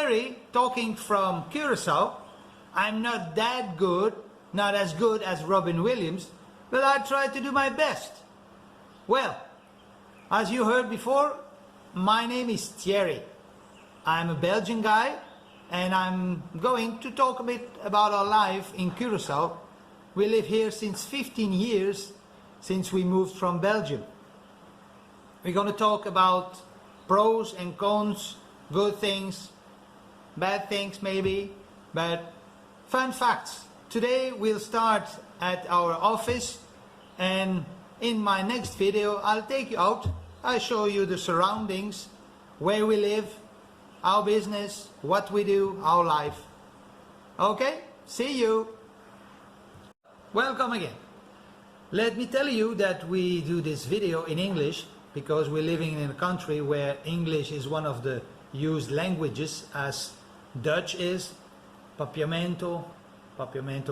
Thierry, talking from Curaçao. I'm not that good, not as good as Robin Williams, but I try to do my best. Well, as you heard before, my name is Thierry. I'm a Belgian guy, and I'm going to talk a bit about our life in Curaçao. We live here since 15 years, since we moved from Belgium. We're going to talk about pros and cons, good things, bad things maybe, but fun facts. Today we'll start at our office, and in my next video I'll take you out. I'll show you the surroundings, where we live, our business, what we do, our life. Okay, see you. Welcome again. Let me tell you that we do this video in English because we're living in a country where English is one of the used languages, as Dutch is. Papiamento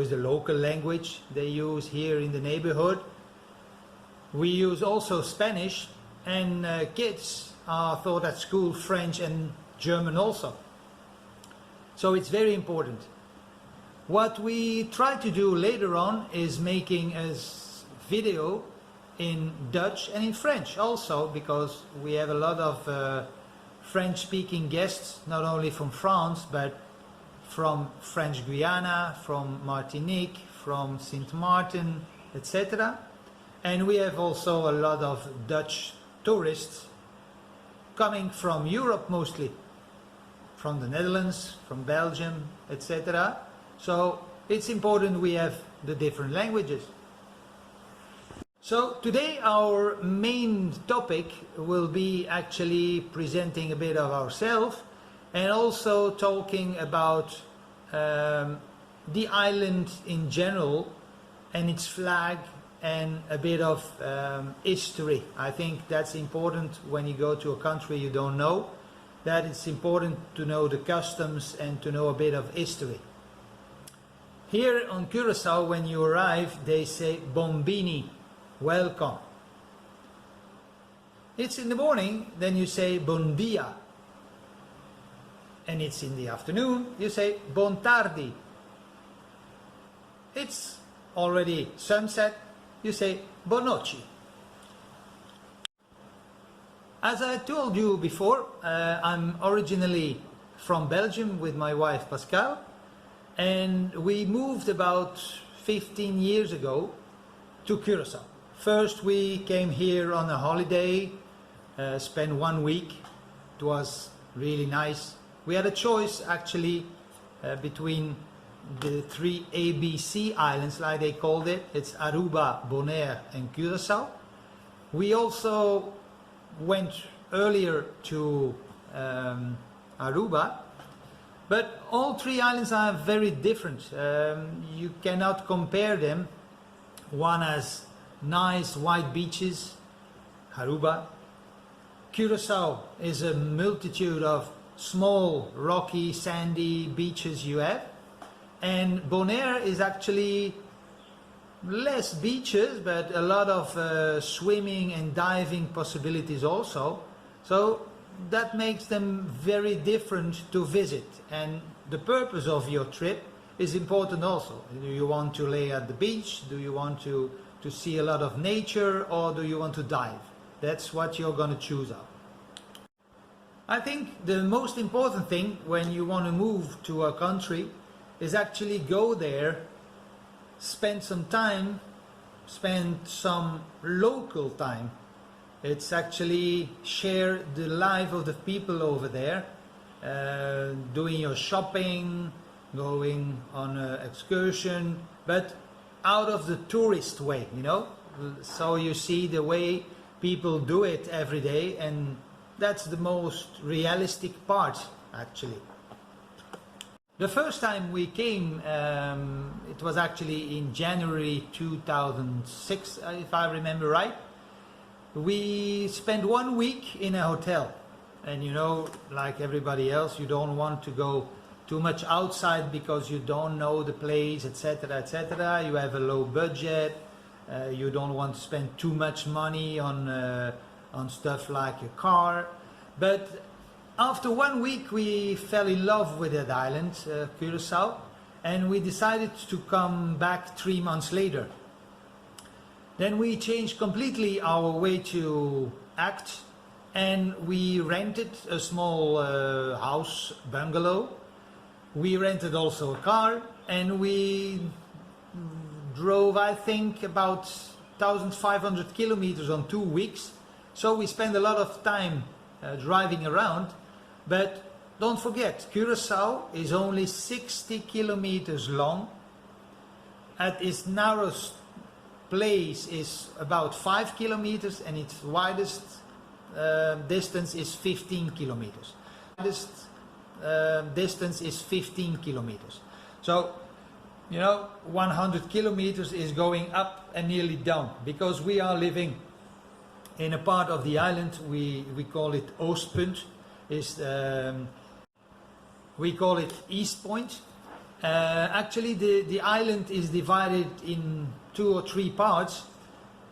is the local language they use here in the neighborhood. We use also Spanish, and kids are taught at school French and German also. So it's very important. What we try to do later on is making a video in Dutch and in French also, because we have a lot of French-speaking guests, not only from France, but from French Guiana, from Martinique, from Sint Maarten, etc. And we have also a lot of Dutch tourists coming from Europe mostly, from the Netherlands, from Belgium, etc. So it's important we have the different languages. So today our main topic will be actually presenting a bit of ourselves, and also talking about the island in general and its flag, and a bit of history. I think that's important when you go to a country you don't know, that it's important to know the customs and to know a bit of history. Here on Curaçao, when you arrive, they say Bombini, welcome. It's in the morning, then you say Bon dia. And it's in the afternoon, you say Bon tardi. It's already sunset, you say Bon noche. As I told you before, I'm originally from Belgium with my wife Pascal, and we moved about 15 years ago to Curaçao. First we came here on a holiday, spent 1 week. It was really nice. We had a choice actually between the 3 ABC islands, like they called it. It's Aruba, Bonaire and Curaçao. We also went earlier to Aruba, but all 3 islands are very different. You cannot compare them. One has nice white beaches, Aruba. Curaçao is a multitude of small, rocky, sandy beaches you have. And Bonaire is actually less beaches, but a lot of swimming and diving possibilities also. So that makes them very different to visit. And the purpose of your trip is important also. Do you want to lay at the beach? Do you want to see a lot of nature? Or do you want to dive? That's what you're going to choose up. I think the most important thing when you want to move to a country is actually go there, spend some time, spend some local time. It's actually share the life of the people over there, doing your shopping, going on an excursion, but out of the tourist way, you know. So you see the way people do it every day, and that's the most realistic part actually. The first time we came, it was actually in January 2006, if I remember right. We spent 1 week in a hotel, and you know, like everybody else, you don't want to go too much outside because you don't know the place, etc., etc. You have a low budget, you don't want to spend too much money on stuff like your car. But After 1 week we fell in love with that island, Curaçao, and we decided to come back 3 months later. Then we changed completely our way to act, and we rented a small house, bungalow. We rented also a car, and we drove, I think, about 1,500 kilometers on 2 weeks. So we spent a lot of time driving around. But don't forget, Curaçao is only 60 kilometers long. At its narrowest place is about 5 kilometers, and its widest distance is 15 kilometers. Widest distance is 15 kilometers. So, you know, 100 kilometers is going up and nearly down, because we are living in a part of the island, we call it Oostpunt. We call it East Point. Actually, the island is divided in 2 or 3 parts.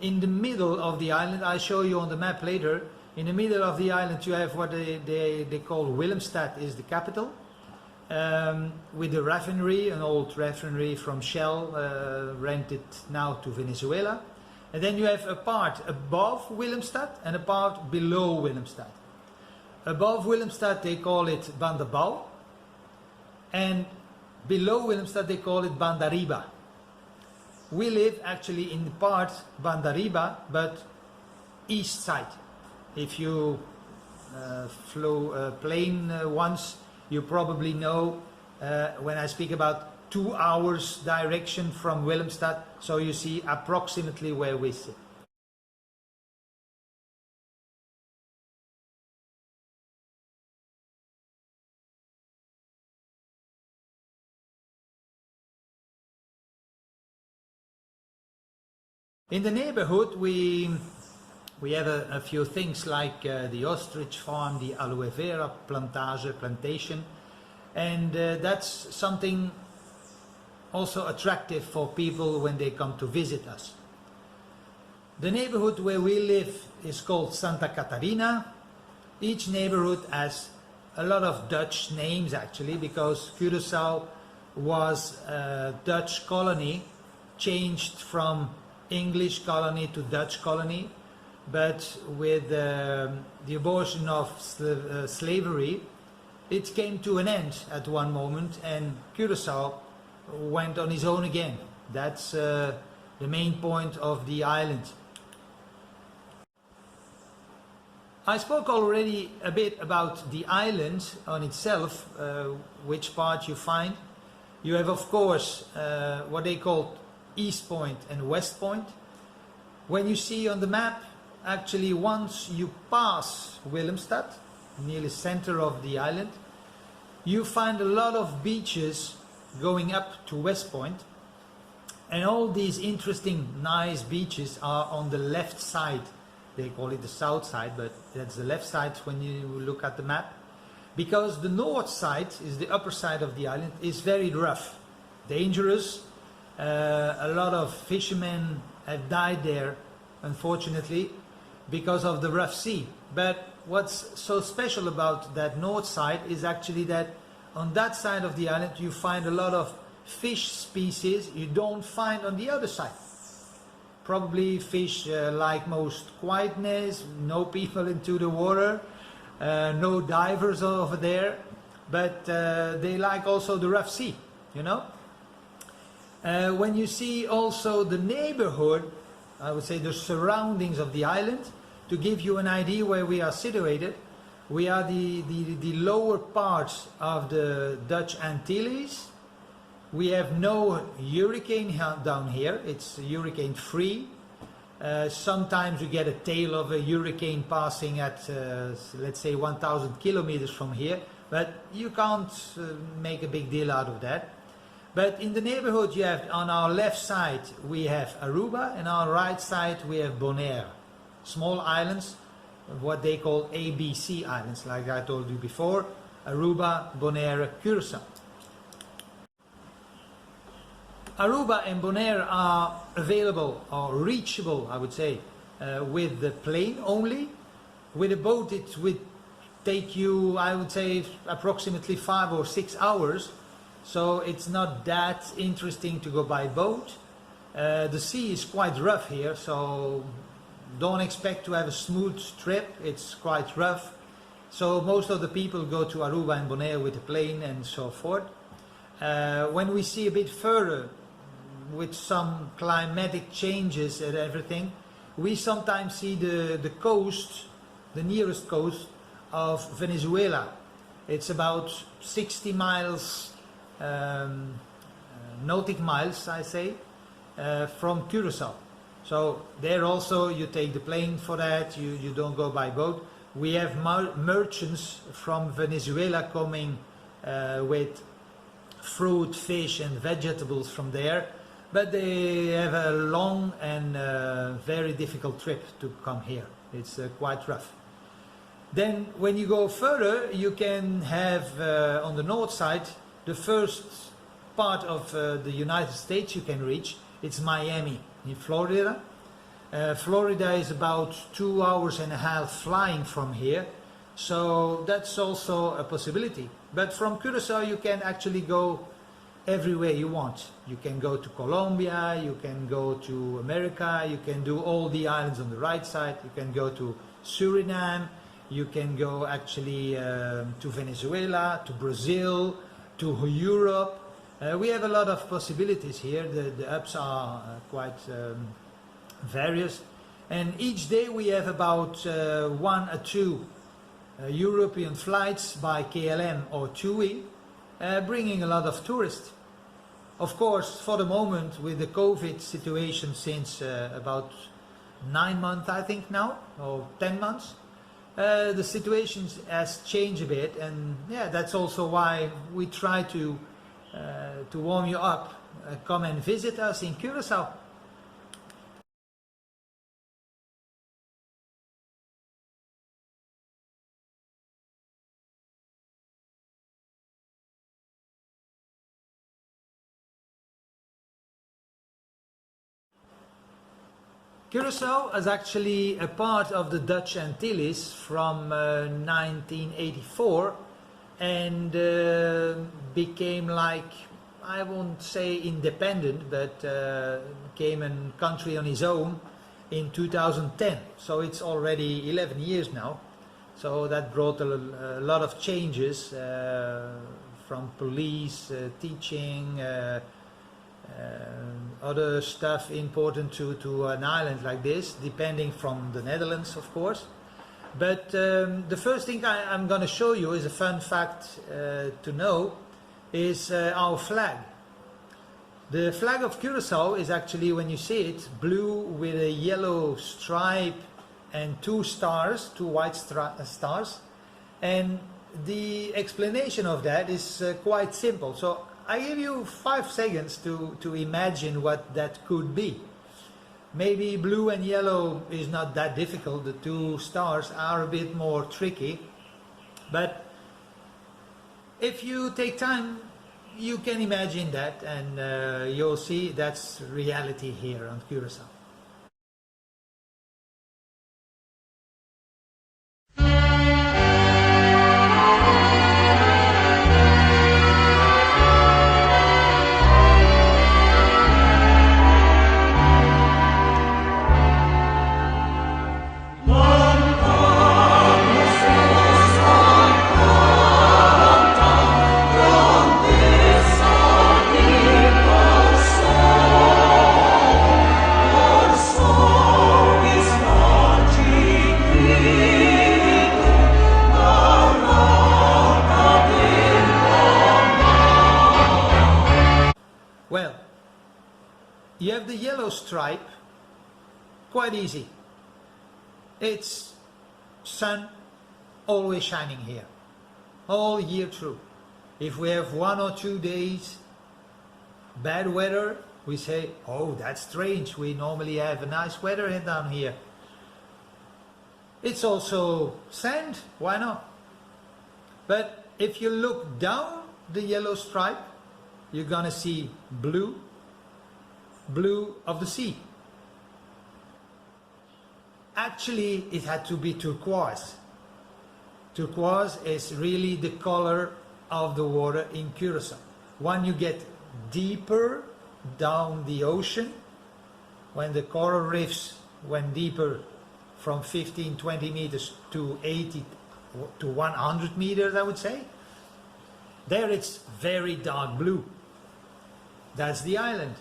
In the middle of the island, I'll show you on the map later, in the middle of the island you have what they call Willemstad, is the capital, with the refinery, an old refinery from Shell, rented now to Venezuela. And then you have a part above Willemstad and a part below Willemstad. Above Willemstad they call it Bandabal, and below Willemstad they call it Bandariba. We live actually in the part Bandariba, but east side. If you flew a plane once, you probably know when I speak about 2 hours direction from Willemstad, so you see approximately where we sit. In the neighborhood we have a few things like the ostrich farm, the aloe vera plantation, and that's something also attractive for people when they come to visit us. The neighborhood where we live is called Santa Catarina. Each neighborhood has a lot of Dutch names actually, because Curaçao was a Dutch colony, changed from English colony to Dutch colony, but with the abortion of slavery, it came to an end at one moment, and Curaçao went on his own again. That's the main point of the island. I spoke already a bit about the island on itself, which part you find. You have, of course, what they call East Point and West Point. When you see on the map, actually once you pass Willemstad, near the center of the island, you find a lot of beaches going up to West Point, and all these interesting, nice beaches are on the left side. They call it the south side, but that's the left side when you look at the map, because the north side is the upper side of the island, is very rough, dangerous. A lot of fishermen have died there, unfortunately, because of the rough sea. But what's so special about that north side is actually that on that side of the island you find a lot of fish species you don't find on the other side. Probably fish like most quietness, no people into the water, no divers over there, but they like also the rough sea, you know. When you see also the neighborhood, I would say the surroundings of the island, to give you an idea where we are situated, we are the lower parts of the Dutch Antilles. We have no hurricane down here, it's hurricane free. Sometimes you get a tail of a hurricane passing at, let's say, 1,000 kilometers from here, but you can't make a big deal out of that. But in the neighborhood you have, on our left side we have Aruba, and on our right side we have Bonaire. Small islands, what they call ABC islands, like I told you before, Aruba, Bonaire, Curaçao. Aruba and Bonaire are available, or reachable I would say, with the plane only. With a boat it's with take you, I would say, approximately 5 or 6 hours. So it's not that interesting to go by boat. The sea is quite rough here, so don't expect to have a smooth trip. It's quite rough. So most of the people go to Aruba and Bonaire with a plane and so forth. When we see a bit further, with some climatic changes and everything, we sometimes see the coast, the nearest coast of Venezuela. It's about 60 miles, nautic miles, I say, from Curaçao. So there also you take the plane for that, you don't go by boat. We have merchants from Venezuela coming with fruit, fish and vegetables from there, but they have a long and very difficult trip to come here. It's quite rough. Then when you go further, you can have on the north side, the first part of the United States you can reach. It's Miami in Florida. Florida is about 2.5 hours flying from here, so that's also a possibility. But from Curaçao you can actually go everywhere you want. You can go to Colombia, you can go to America, you can do all the islands on the right side, you can go to Suriname, you can go actually to Venezuela, to Brazil, to Europe. We have a lot of possibilities here. The ups are quite various, and each day we have about 1 or 2 European flights by KLM or TUI, bringing a lot of tourists. Of course, for the moment, with the COVID situation since about 9 months, I think now, or 10 months, the situation has changed a bit, and yeah, that's also why we try to warm you up. Come and visit us in Curaçao. Curaçao is actually a part of the Dutch Antilles from 1984 and became like, I won't say independent, but became a country on its own in 2010. So it's already 11 years now. So that brought a lot of changes from police, teaching, other stuff important to an island like this, depending from the Netherlands, of course. But the first thing I'm going to show you is a fun fact to know, is our flag. The flag of Curaçao is actually, when you see it, blue with a yellow stripe and 2 stars, 2 white stars. And the explanation of that is quite simple. So I give you 5 seconds to imagine what that could be. Maybe blue and yellow is not that difficult. The 2 stars are a bit more tricky. But if you take time, you can imagine that, and you'll see that's reality here on Curaçao. Well, you have the yellow stripe, quite easy. It's sun always shining here, all year through. If we have 1 or 2 days bad weather, we say, oh, that's strange, we normally have a nice weather down here. It's also sand, why not? But if you look down the yellow stripe, you're gonna see blue, blue of the sea. Actually, it had to be turquoise. Turquoise is really the color of the water in Curacao. When you get deeper down the ocean, when the coral reefs went deeper from 15, 20 meters to 80 to 100 meters, I would say, there it's very dark blue. That's the island.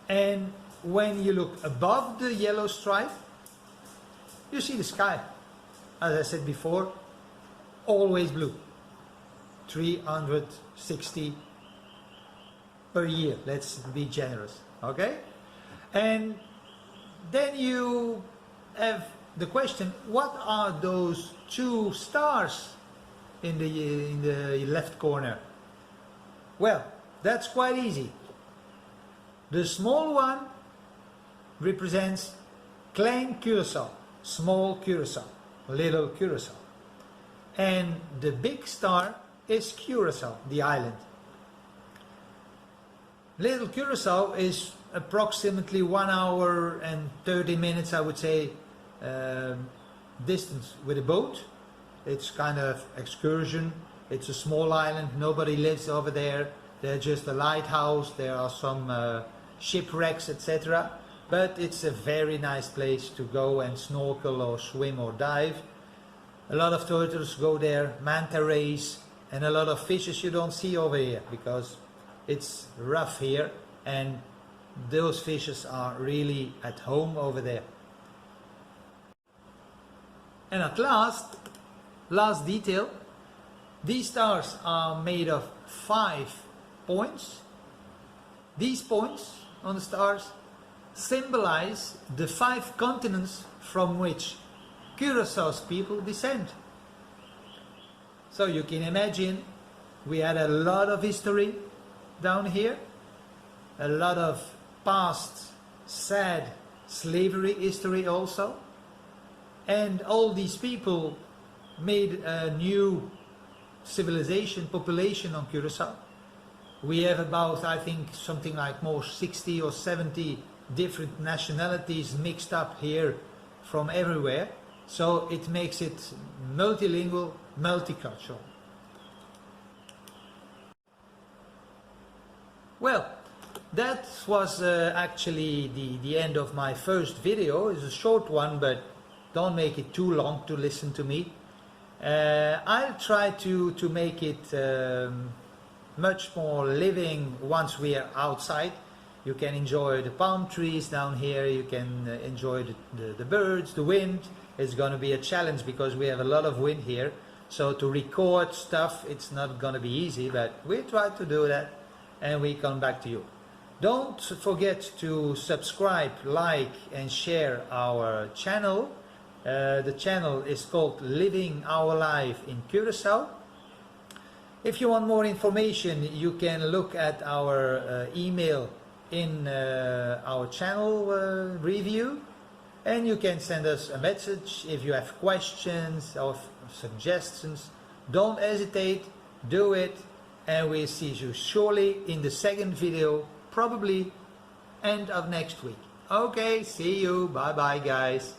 And when you look above the yellow stripe, you see the sky. As I said before, always blue. 360 per year, let's be generous, okay? And then you have the question, what are those two stars in the left corner? Well, that's quite easy. The small one represents Klein Curaçao, small Curaçao, little Curaçao. And the big star is Curaçao, the island. Little Curaçao is approximately 1 hour and 30 minutes, I would say, distance with a boat. It's kind of excursion. It's a small island, nobody lives over there. There's just a lighthouse, there are some shipwrecks, etc. But it's a very nice place to go and snorkel or swim or dive. A lot of turtles go there, manta rays, and a lot of fishes you don't see over here because it's rough here, and those fishes are really at home over there. And at last detail, these stars are made of 5 points. These points on the stars symbolize the 5 continents from which Curaçao's people descend. So you can imagine we had a lot of history down here, a lot of past sad slavery history also, and all these people made a new civilization, population on Curaçao. We have about, I think, something like more 60 or 70 different nationalities mixed up here from everywhere. So it makes it multilingual, multicultural. Well, that was actually the end of my first video. It's a short one, but don't make it too long to listen to me. I'll try to make it much more living once we are outside. You can enjoy the palm trees down here, you can enjoy the birds, the wind. It's going to be a challenge because we have a lot of wind here. So to record stuff, it's not going to be easy, but we try to do that and we come back to you. Don't forget to subscribe, like and share our channel. The channel is called Living Our Life in Curaçao. If you want more information, you can look at our email in our channel review, and you can send us a message if you have questions or suggestions. Don't hesitate, do it, and we'll see you surely in the second video, probably end of next week. Okay, see you, bye bye guys.